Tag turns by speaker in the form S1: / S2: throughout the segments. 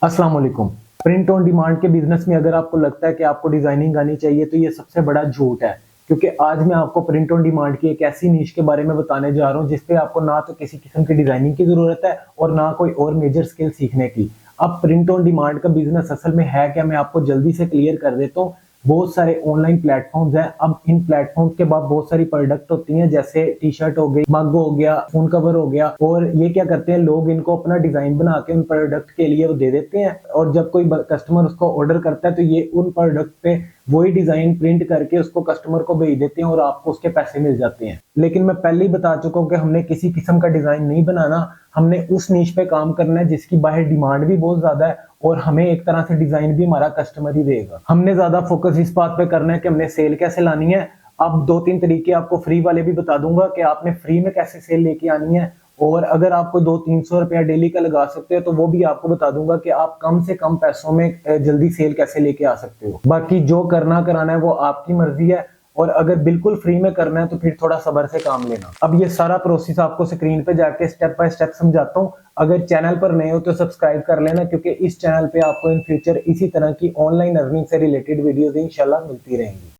S1: अस्सलाम वालेकुम। Print on demand के बिजनेस में अगर आपको लगता है कि आपको डिजाइनिंग आनी चाहिए तो ये सबसे बड़ा झूठ है, क्योंकि आज मैं आपको प्रिंट ऑन डिमांड की एक ऐसी नीश के बारे में बताने जा रहा हूँ जिसपे आपको ना तो किसी किस्म की डिजाइनिंग की जरूरत है और ना कोई और मेजर स्किल सीखने की। अब प्रिंट ऑन डिमांड का बिजनेस असल में है क्या, मैं आपको जल्दी से क्लियर कर देता हूँ। बहुत सारे ऑनलाइन प्लेटफॉर्म्स हैं। अब इन प्लेटफॉर्म्स के बाद बहुत सारी प्रोडक्ट होती हैं, जैसे टी शर्ट हो गई, मग हो गया, फोन कवर हो गया, और ये क्या करते हैं लोग, इनको अपना डिजाइन बना के उन प्रोडक्ट के लिए वो दे देते हैं, और जब कोई कस्टमर उसको ऑर्डर करता है तो ये उन प्रोडक्ट पे वही डिजाइन प्रिंट करके उसको कस्टमर को भेज देते हैं और आपको उसके पैसे मिल जाते हैं। लेकिन मैं पहले ही बता चुका हूँ कि हमने किसी किस्म का डिजाइन नहीं बनाना, हमने उस नीश पे काम करना है जिसकी बाहर डिमांड भी बहुत ज्यादा है और हमें एक तरह से डिजाइन भी हमारा कस्टमर ही देगा। हमने ज्यादा फोकस इस बात पे करना है कि हमने सेल कैसे लानी है। अब 2-3 तरीके आपको फ्री वाले भी बता दूंगा कि आपने फ्री में कैसे सेल लेके आनी है, और अगर आपको 200-300 रुपया डेली का लगा सकते हो तो वो भी आपको बता दूंगा कि आप कम से कम पैसों में जल्दी सेल कैसे लेके आ सकते हो। बाकी जो करना कराना है वो आपकी मर्जी है, और अगर बिल्कुल फ्री में करना है तो फिर थोड़ा सब्र से काम लेना। अब ये सारा प्रोसेस आपको स्क्रीन पे जाके स्टेप बाय स्टेप समझाता हूँ। अगर चैनल पर नए हो तो सब्सक्राइब कर लेना, क्योंकि इस चैनल पे आपको इन फ्यूचर इसी तरह की ऑनलाइन अर्निंग से रिलेटेड वीडियोस इंशाल्लाह मिलती रहेंगी।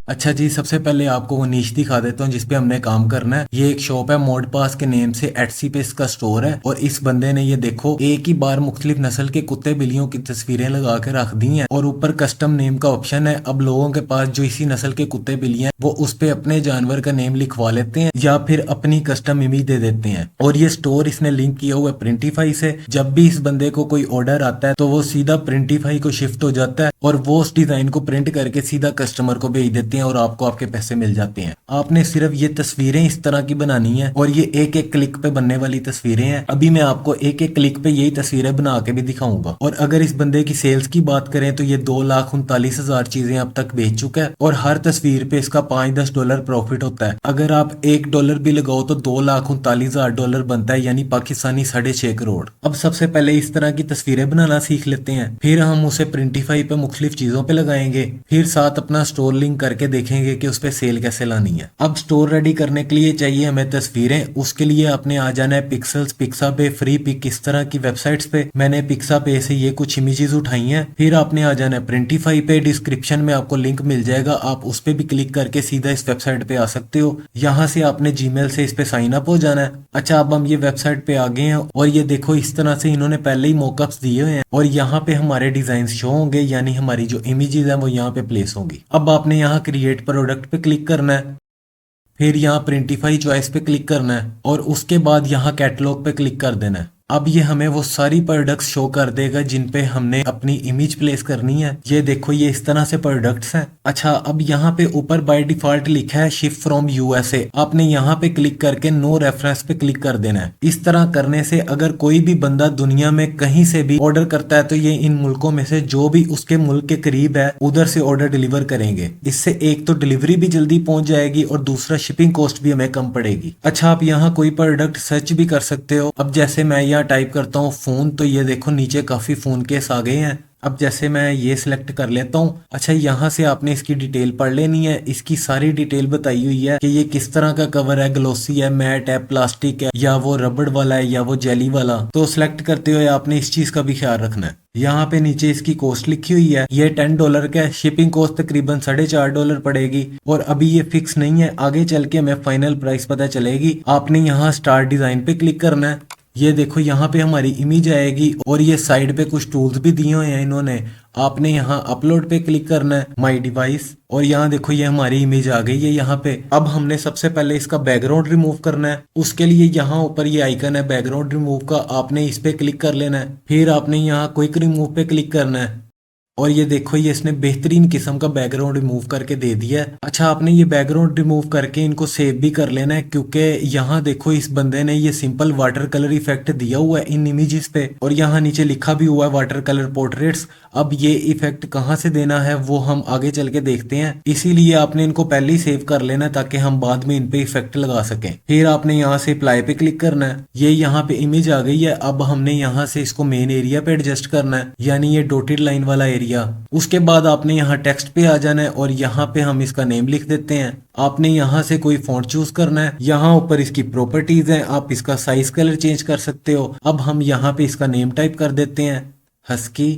S2: अच्छा जी, सबसे पहले आपको वो नीश दिखा देता हूँ जिसपे हमने काम करना है। ये एक शॉप है मोड पास के नेम से, एटसी पे इसका स्टोर है। और इस बंदे ने ये देखो एक ही बार मुख्तलिफ नस्ल के कुत्ते बिल्लियों की तस्वीरें लगा के रख दी हैं, और ऊपर कस्टम नेम का ऑप्शन है। अब लोगों के पास जो इसी नस्ल के कुत्ते बिल्लियां वो उस पे अपने जानवर का नेम लिखवा लेते हैं या फिर अपनी कस्टम इमेज दे देते हैं। और ये स्टोर इसने लिंक किया हुआ है प्रिंटिफाई से। जब भी इस बंदे को कोई ऑर्डर आता है तो वो सीधा प्रिंटिफाई को शिफ्ट हो जाता है और वो उस डिजाइन को प्रिंट करके सीधा कस्टमर को भेज देते हैं और आपको आपके पैसे मिल जाते हैं। आपने सिर्फ ये तस्वीरें इस तरह की बनानी है, और ये एक एक क्लिक पे बनने वाली तस्वीरें हैं। अभी मैं आपको एक एक क्लिक पे यही तस्वीरें बना के भी दिखाऊंगा। और अगर इस बंदे की सेल्स की बात करें तो ये 2,39,000 चीजें अब तक बेच चुका है, और हर तस्वीर पे इसका $5-10 प्रॉफिट होता है। अगर आप $1 भी लगाओ तो $2,39,000 बनता है, यानी पाकिस्तानी 6.5 करोड़। अब सबसे पहले इस तरह की तस्वीरें बनाना सीख लेते हैं, फिर हम उसे प्रिंटिफाई पे मुख्तलिफ चीजों पे लगाएंगे, फिर साथ अपना स्टोर लिंक करके देखेंगे कि उस पे सेल कैसे लानी है। अब स्टोर रेडी करने के लिए चाहिए हमें तस्वीरें। उसके लिए आपने आ जाना है पिक्सल्स, पिक्सा पे, फ्री पिक, इस तरह की वेबसाइट्स पे। मैंने पिक्सा पे से ये कुछ इमेजेस उठाई हैं। फिर आपने आ जाना है प्रिंटिफाई पे, डिस्क्रिप्शन में आपको लिंक मिल जाएगा, आप उस पे भी क्लिक करके सीधा इस वेबसाइट पे आ सकते हो। यहाँ से आपने जीमेल से इस पे साइन अप हो जाना है। अच्छा, अब हम ये वेबसाइट पे आ गए हैं, और ये देखो इस तरह से इन्होंने पहले ही मॉकअप्स दिए हुए हैं, और यहाँ पे हमारे डिजाइन शो होंगे, यानी हमारी जो इमेजेस हैं वो यहाँ पे प्लेस होंगी। अब आपने यहाँ क्रिएट प्रोडक्ट पे क्लिक करना है, फिर यहाँ प्रिंटिफाई चॉइस पे क्लिक करना है, और उसके बाद यहाँ कैटलॉग पे क्लिक कर देना है। अब ये हमें वो सारी प्रोडक्ट्स शो कर देगा जिन पे हमने अपनी इमेज प्लेस करनी है। ये देखो ये इस तरह से प्रोडक्ट्स हैं। अच्छा, अब यहाँ पे ऊपर बाय डिफॉल्ट लिखा है शिप फ्रॉम यूएसए। आपने यहाँ पे क्लिक करके नो रेफरेंस पे क्लिक कर देना है। इस तरह करने से अगर कोई भी बंदा दुनिया में कहीं से भी ऑर्डर करता है तो ये इन मुल्कों में से जो भी उसके मुल्क के करीब है उधर से ऑर्डर डिलीवर करेंगे। इससे एक तो डिलीवरी भी जल्दी पहुंच जाएगी और दूसरा शिपिंग कॉस्ट भी हमें कम पड़ेगी। अच्छा, आप यहाँ कोई प्रोडक्ट सर्च भी कर सकते हो। अब जैसे मैं टाइप करता हूँ फोन, तो ये देखो नीचे काफी फोन केस आ गए हैं। अब जैसे मैं ये सिलेक्ट कर लेता हूँ। अच्छा, यहाँ से आपने इसकी डिटेल पढ़ लेनी है। इसकी सारी डिटेल बताई हुई है कि ये किस तरह का कवर है, ग्लोसी है, मैट है, प्लास्टिक है, या वो रबड़ वाला है, या वो जेली वाला। तो सिलेक्ट करते हुए आपने इस चीज का भी ख्याल रखना है। यहाँ पे नीचे इसकी कॉस्ट लिखी हुई है, ये $10 का है। शिपिंग कॉस्ट तकरीबन $4.5 पड़ेगी, और अभी ये फिक्स नहीं है, आगे चल के हमें फाइनल प्राइस पता चलेगी। आपने यहाँ स्टार्ट डिजाइन पे क्लिक करना है। ये देखो यहाँ पे हमारी इमेज आएगी, और ये साइड पे कुछ टूल्स भी दिए हुए हैं इन्होंने। आपने यहाँ अपलोड पे क्लिक करना है, माय डिवाइस, और यहाँ देखो ये हमारी इमेज आ गई है यहाँ पे। अब हमने सबसे पहले इसका बैकग्राउंड रिमूव करना है। उसके लिए यहाँ ऊपर ये आइकन है बैकग्राउंड रिमूव का, आपने इस पे क्लिक कर लेना है। फिर आपने यहाँ क्विक रिमूव पे क्लिक करना है, और ये देखो ये इसने बेहतरीन किस्म का बैकग्राउंड रिमूव करके दे दिया है। अच्छा, आपने ये बैकग्राउंड रिमूव करके इनको सेव भी कर लेना है, क्योंकि यहाँ देखो इस बंदे ने ये सिंपल वाटर कलर इफेक्ट दिया हुआ है इन इमेजेस पे, और यहाँ नीचे लिखा भी हुआ है वाटर कलर पोर्ट्रेट्स। अब ये इफेक्ट कहाँ से देना है वो हम आगे चल के देखते हैं, इसीलिए आपने इनको पहले ही सेव कर लेना ताकि हम बाद में इन पे इफेक्ट लगा सकें। फिर आपने यहाँ से अप्लाई पे क्लिक करना है। ये यहाँ पे इमेज आ गई है। अब हमने यहाँ से इसको मेन एरिया पे एडजस्ट करना है, यानी ये डॉटेड लाइन वाला एरिया एरिया। उसके बाद आपने यहाँ टेक्स्ट पे आ जाना है और यहाँ पे हम इसका नेम लिख देते हैं। आपने यहाँ से कोई फॉन्ट चूज करना है। यहाँ ऊपर इसकी प्रॉपर्टीज हैं, आप इसका साइज कलर चेंज कर सकते हो। अब हम यहाँ पे इसका नेम टाइप कर देते हैं हस्की।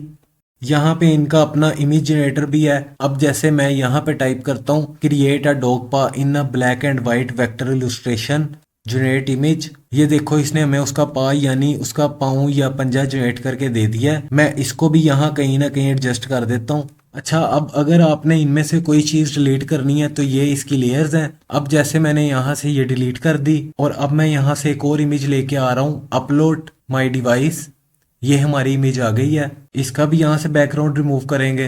S2: यहाँ पे इनका अपना इमेज जनरेटर भी है। अब जैसे मैं यहाँ पे टाइप करता हूँ create a dog paw in a black and white vector illustration generate image. ये देखो इसने हमें उसका पा यानी उसका पाँव या पंजा जनरेट करके दे दिया है। मैं इसको भी यहाँ कहीं ना कहीं एडजस्ट कर देता हूँ। अच्छा, अब अगर आपने इनमें से कोई चीज डिलीट करनी है तो ये इसकी लेयर्स हैं। अब जैसे मैंने यहाँ से ये डिलीट कर दी और अब मैं यहाँ से एक और इमेज लेके आ रहा हूँ अपलोड माई डिवाइस। ये हमारी इमेज आ गई है। इसका भी यहाँ से बैकग्राउंड रिमूव करेंगे,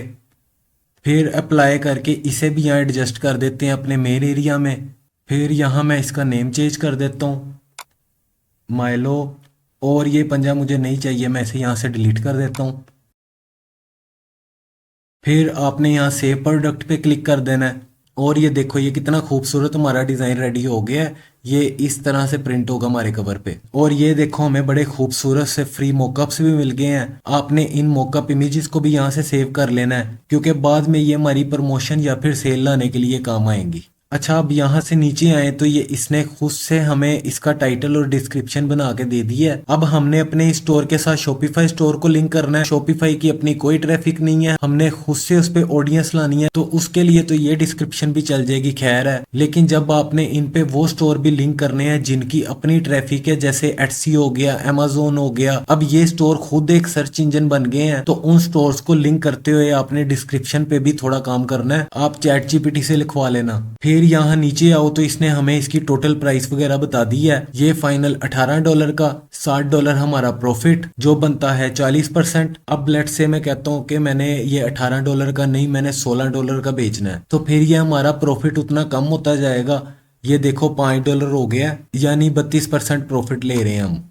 S2: फिर अप्लाई करके इसे भी यहाँ एडजस्ट कर देते हैं अपने मेन एरिया में। फिर यहाँ मैं इसका नेम चेंज कर देता हूँ माइलो, और ये पंजा मुझे नहीं चाहिए, मैं इसे यहाँ से डिलीट कर देता हूँ। फिर आपने यहाँ सेव प्रोडक्ट पे क्लिक कर देना है और ये देखो ये कितना खूबसूरत हमारा डिज़ाइन रेडी हो गया है। ये इस तरह से प्रिंट होगा हमारे कवर पे। और ये देखो हमें बड़े खूबसूरत से फ्री मॉकअप्स भी मिल गए हैं। आपने इन मॉकअप इमेजेस को भी यहाँ से सेव कर लेना है क्योंकि बाद में ये हमारी प्रमोशन या फिर सेल लाने के लिए काम आएंगी। अच्छा, अब यहाँ से नीचे आए तो ये इसने खुद से हमें इसका टाइटल और डिस्क्रिप्शन बना के दे दी है। अब हमने अपने स्टोर के साथ शॉपिफाई स्टोर को लिंक करना है। शॉपिफाई की अपनी कोई ट्रैफिक नहीं है, हमने खुद से उस पे ऑडियंस लानी है, तो उसके लिए तो ये डिस्क्रिप्शन भी चल जाएगी, खैर है। लेकिन जब आपने इन पे वो स्टोर भी लिंक करने हैं जिनकी अपनी ट्रैफिक है, जैसे एटसी हो गया, अमेजोन हो गया, अब ये स्टोर खुद एक सर्च इंजन बन गए हैं, तो उन स्टोर्स को लिंक करते हुए आपने डिस्क्रिप्शन पे भी थोड़ा काम करना है। आप चैट जीपीटी से लिखवा लेना। फिर यहाँ नीचे आओ तो इसने हमें इसकी टोटल प्राइस वगैरह बता दी है। ये फाइनल $18 का, $60 हमारा प्रॉफिट जो बनता है 40%। अब लेट से मैं कहता हूँ कि मैंने ये $18 का नहीं, मैंने $16 का बेचना है, तो फिर ये हमारा प्रॉफिट उतना कम होता जाएगा। ये देखो $5 हो गया, यानी 32% प्रॉफिट ले रहे हैं हम।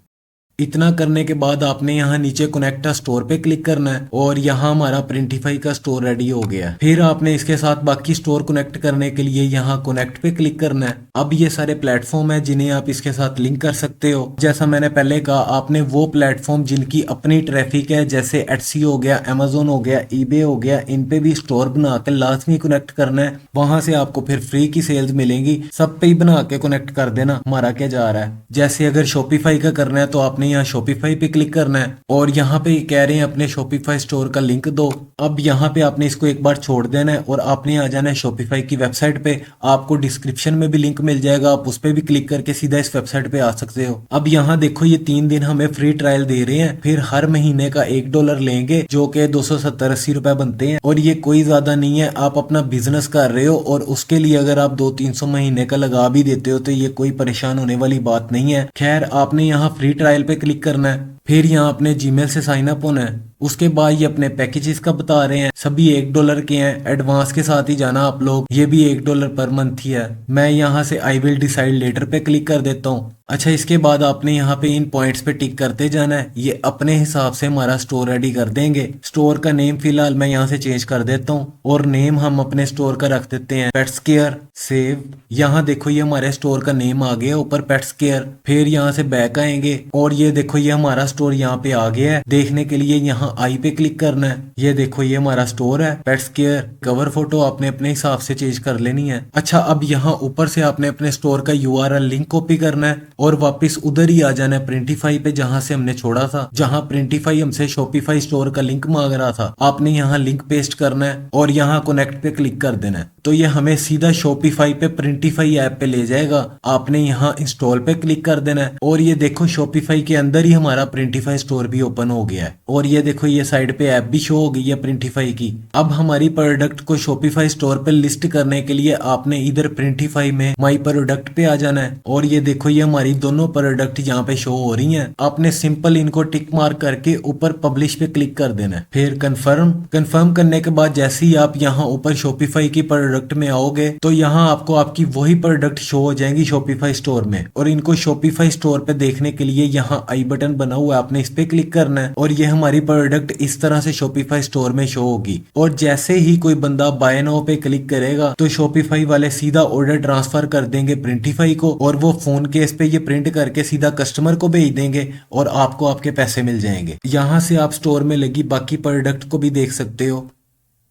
S2: इतना करने के बाद आपने यहाँ नीचे कनेक्ट अ स्टोर पे क्लिक करना है और यहाँ हमारा प्रिंटिफाई का स्टोर रेडी हो गया है। फिर आपने इसके साथ बाकी स्टोर कनेक्ट करने के लिए यहाँ कनेक्ट पे क्लिक करना है। अब ये सारे प्लेटफॉर्म है जिन्हें आप इसके साथ लिंक कर सकते हो। जैसा मैंने पहले कहा, आपने वो प्लेटफॉर्म जिनकी अपनी ट्रैफिक है, जैसे एटसी हो गया, अमेजोन हो गया, ईबे हो गया, इन पे भी स्टोर बना के लाजमी कनेक्ट करना है। वहां से आपको फिर फ्री की सेल्स मिलेंगी। सब पे ही बना के कनेक्ट कर देना, हमारा क्या जा रहा है। जैसे अगर शॉपिफाई का करना है तो आपने यहाँ शॉपिफाई पे क्लिक करना है और यहाँ पे कह रहे हैं अपने शॉपिफाई स्टोर का लिंक दो। अब यहाँ पे आपने इसको एक बार छोड़ देना है और आपने आ जाना है शॉपिफाई की वेबसाइट पे। आपको डिस्क्रिप्शन में भी लिंक मिल जाएगा, आप उस पे भी क्लिक करके सीधा इस वेबसाइट पे आ सकते हो। अब यहाँ देखो ये 3 दिन हमें फ्री ट्रायल दे रहे हैं, फिर हर महीने का $1 लेंगे जो कि 270-80 रुपए बनते हैं। और ये कोई ज्यादा नहीं है, आप अपना बिजनेस कर रहे हो और उसके लिए अगर आप 200-300 महीने का लगा भी देते हो तो ये कोई परेशान होने वाली बात नहीं है। खैर, आपने यहाँ फ्री ट्रायल पे क्लिक करना है, फिर यहाँ अपने जीमेल से साइन अप होना है। उसके बाद ये अपने पैकेजेस का बता रहे हैं, सभी $1 के हैं। एडवांस के साथ ही जाना आप लोग, ये भी $1 पर मंथ ही है। मैं यहाँ से आई विल डिसाइड लेटर पे क्लिक कर देता हूँ। अच्छा, इसके बाद आपने यहाँ पे इन पॉइंट्स पे टिक करते जाना है। ये अपने हिसाब से हमारा स्टोर रेडी कर देंगे। स्टोर का नेम फिलहाल मैं यहाँ से चेंज कर देता हूँ और नेम हम अपने स्टोर का रख देते हैं पेट्स केयर। सेव। यहाँ देखो ये हमारे स्टोर का नेम आ गया ऊपर, पेट्स केयर। फिर यहाँ से बैक आएंगे और ये देखो ये हमारा स्टोर यहाँ पे आ गया है। देखने के लिए यहाँ आई पे क्लिक करना है। ये देखो ये हमारा स्टोर है पेट्स केयर। कवर फोटो आपने अपने हिसाब से चेंज कर लेनी है। अच्छा, अब यहाँ ऊपर से आपने अपने स्टोर का URL लिंक कॉपी करना है और वापस उधर ही आ जाना है प्रिंटिफाई पे जहां से हमने छोड़ा था। जहां प्रिंटिफाई हमसे शॉपिफाई स्टोर का लिंक मांग रहा था, आपने यहाँ लिंक पेस्ट करना है और यहाँ कनेक्ट पे क्लिक कर देना है। तो ये हमें सीधा शॉपिफाई पे प्रिंटिफाई ऐप पे ले जाएगा। आपने यहाँ इंस्टॉल पे क्लिक कर देना है और ये देखो शॉपिफाई के अंदर ही हमारा प्रिंटिफाई स्टोर भी ओपन हो गया है। और ये देखो ये साइड पे ऐप भी शो हो गई है प्रिंटिफाई की। अब हमारी प्रोडक्ट को शॉपिफाई स्टोर पे लिस्ट करने के लिए आपने इधर प्रिंटिफाई में माई प्रोडक्ट पे आ जाना है और ये देखो ये हमारी दोनों प्रोडक्ट यहाँ पे शो हो रही हैं। आपने सिंपल इनको टिक मार्क करके ऊपर पब्लिश पे क्लिक कर देना है। फिर कंफर्म करने के बाद जैसे ही आप यहाँ ऊपर शॉपिफाई की प्रोडक्ट में आओगे तो यहाँ आपको आपकी वही प्रोडक्ट शो हो जाएंगी शॉपिफाई स्टोर में। और इनको शॉपिफाई स्टोर पे देखने के लिए यहाँ आई बटन बना हुआ है, आपने इस पे क्लिक करना है और ये हमारी प्रोडक्ट इस तरह से शॉपिफाई स्टोर में शो होगी। और जैसे ही कोई बंदा बाय नाउ पे क्लिक करेगा तो शॉपिफाई वाले सीधा ऑर्डर ट्रांसफर कर देंगे प्रिंटिफाई को और वो फोन केस पे ये प्रिंट करके सीधा कस्टमर को भेज देंगे और आपको आपके पैसे मिल जाएंगे। यहाँ से आप स्टोर में लगी बाकी प्रोडक्ट को भी देख सकते हो।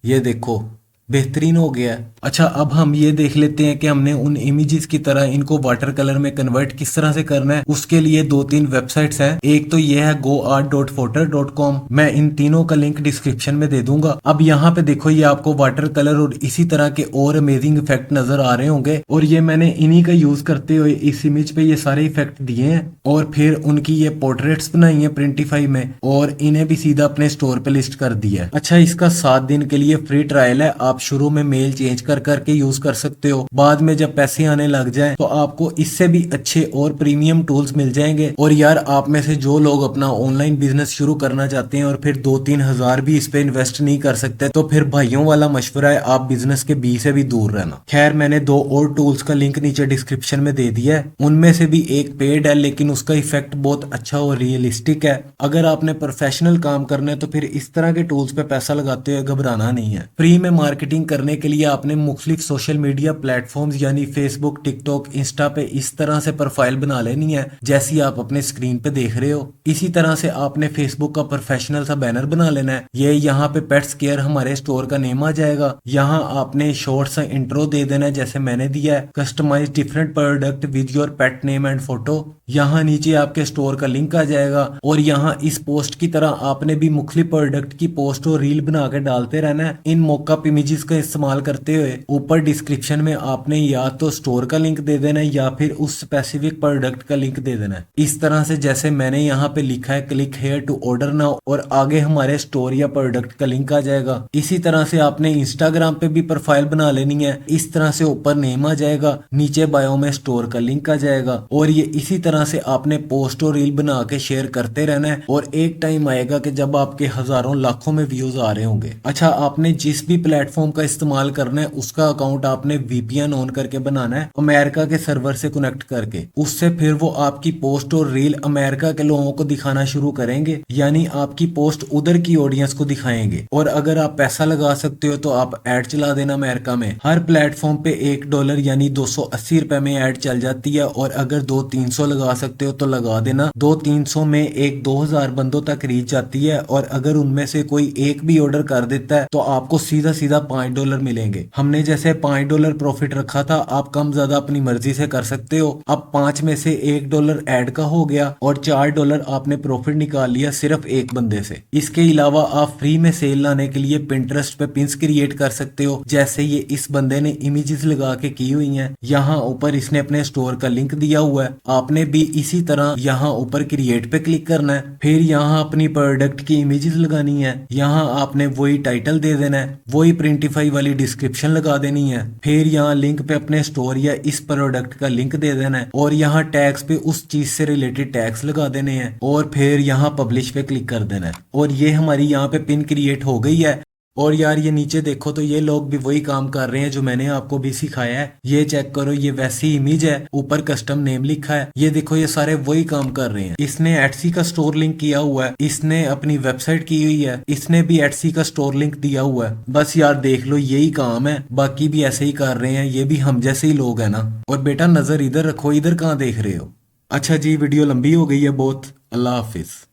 S2: ये देखो बेहतरीन हो गया है। अच्छा, अब हम ये देख लेते हैं कि हमने उन इमेजेस की तरह इनको वाटर कलर में कन्वर्ट किस तरह से करना है। उसके लिए 2-3 वेबसाइट्स हैं। एक तो ये है goart.footer.com। मैं इन तीनों का लिंक डिस्क्रिप्शन में दे दूंगा। अब यहाँ पे देखो, ये आपको वाटर कलर और इसी तरह के और अमेजिंग इफेक्ट नजर आ रहे होंगे, और ये मैंने इन्हीं का यूज करते हुए इस इमेज पे ये सारे इफेक्ट दिए हैं, और फिर उनकी ये पोर्ट्रेट्स बनाई है प्रिंटिफाई में, और इन्हें भी सीधा अपने स्टोर पे लिस्ट कर दिया है। अच्छा, इसका 7 दिन के लिए फ्री ट्रायल है। आप शुरू में मेल चेंज कर करके यूज कर सकते हो, बाद में जब पैसे आने लग जाए तो आपको इससे भी अच्छे और प्रीमियम टूल्स मिल जाएंगे। और यार, आप में से जो लोग अपना ऑनलाइन बिजनेस शुरू करना चाहते हैं और फिर 2-3 हजार भी इस पे इन्वेस्ट नहीं कर सकते, तो फिर भाइयों वाला मशवरा है, आप बिजनेस के बी से भी दूर रहना। खैर, मैंने 2 और टूल्स का लिंक नीचे डिस्क्रिप्शन में दे दिया है। उनमें से भी एक पेड है, लेकिन उसका इफेक्ट बहुत अच्छा और रियलिस्टिक है। अगर आपने प्रोफेशनल काम करना है तो फिर इस तरह के टूल्स पे पैसा लगाते हुए घबराना नहीं है। फ्री में मार्केटिंग करने के लिए आपने मुख्तलिफ सोशल मीडिया प्लेटफॉर्म्स यानी फेसबुक, टिकटॉक, इंस्टा पे इस तरह से प्रोफाइल बना लेनी है जैसी आप अपने स्क्रीन पे देख रहे हो। इसी तरह से आपने फेसबुक का प्रोफेशनल सा बैनर बना लेना है। ये यहाँ पे पेट्स केयर हमारे स्टोर का नेम आ जाएगा। यहाँ आपने शॉर्ट सा इंट्रो दे देना है जैसे मैंने दिया है। Customise different product with your pet name and photo. यहाँ नीचे आपके स्टोर का लिंक आ जाएगा, और यहाँ इस पोस्ट की तरह आपने भी मुख्तलिफ प्रोडक्ट की पोस्ट और रील बना के डालते रहना है। इन मॉकअप इमेजेस का इस्तेमाल करते हुए ऊपर डिस्क्रिप्शन में आपने या तो स्टोर का लिंक दे देना है या फिर उस स्पेसिफिक प्रोडक्ट का लिंक दे देना है। इस तरह से जैसे मैंने यहाँ पे लिखा है click here to order now, और आगे हमारे स्टोर या प्रोडक्ट का लिंक आ जाएगा। इसी तरह से आपने इंस्टाग्राम पे भी प्रोफाइल बना लेनी है। इस तरह से ऊपर नेम आ जाएगा, नीचे बायो में स्टोर का लिंक आ जाएगा, और ये इसी तरह से आपने पोस्ट और रील बना के शेयर करते रहना है। और एक टाइम आएगा कि जब आपके हजारों लाखों में व्यूज आ रहे होंगे। अच्छा, आपने जिस भी प्लेटफॉर्म का इस्तेमाल करना है उसका अकाउंट आपने वीपीएन ऑन करके बनाना है, अमेरिका के सर्वर से कनेक्ट करके। उससे फिर वो आपकी पोस्ट और रील अमेरिका के लोगों को दिखाना शुरू करेंगे, यानी आपकी पोस्ट उधर की ऑडियंस को दिखाएंगे। और अगर आप पैसा लगा सकते हो तो आप ऐड चला देना अमेरिका में। हर प्लेटफॉर्म पे $1 यानी 280 रुपए में ऐड चल जाती है, और अगर 200-300 लगा सकते हो तो लगा देना। 200-300 में 1-2 हजार बंदों तक रीच जाती है, और अगर उनमें से कोई एक भी ऑर्डर कर देता है तो आपको सीधा सीधा $5 मिलेंगे। हमने जैसे $5 प्रॉफिट रखा था, आप कम ज्यादा अपनी मर्जी से कर सकते हो। अब 5 में से $1 ऐड का हो गया और $4 आपने प्रॉफिट निकाल लिया सिर्फ एक बंदे से। इसके अलावा आप फ्री में सेल लाने के लिए पिंटरेस्ट पे पिन्स क्रिएट कर सकते हो, जैसे ये इस बंदे ने इमेजेस लगा के की हुई हैं। यहाँ ऊपर इसने अपने स्टोर का लिंक दिया हुआ है। आपने भी इसी तरह यहाँ ऊपर क्रिएट पे क्लिक करना है, फिर यहाँ अपनी प्रोडक्ट की इमेजेस लगानी है। यहाँ आपने वही टाइटल दे देना है, वही प्रिंटिफाई वाली डिस्क्रिप्शन लगा देनी है, फिर यहाँ लिंक पे अपने स्टोर या इस प्रोडक्ट का लिंक दे देना है, और यहाँ टैग्स पे उस चीज से रिलेटेड टैग्स लगा देने हैं, और फिर यहाँ पब्लिश पे क्लिक कर देना है। और ये हमारी यहाँ पे पिन क्रिएट हो गई है। और यार, ये नीचे देखो तो ये लोग भी वही काम कर रहे हैं जो मैंने आपको भी सिखाया है। ये चेक करो, ये वैसी इमेज है, ऊपर कस्टम नेम लिखा है। ये देखो, ये सारे वही काम कर रहे हैं। इसने एटसी का स्टोर लिंक किया हुआ है, इसने अपनी वेबसाइट की हुई है, इसने भी एटसी का स्टोर लिंक दिया हुआ है। बस यार देख लो, यही काम है। बाकी भी ऐसे ही कर रहे हैं, ये भी हम जैसे ही लोग हैं ना। और बेटा नजर इधर रखो, इधर कहाँ देख रहे हो। अच्छा जी, वीडियो लंबी हो गई है बहुत। अल्लाह हाफिज।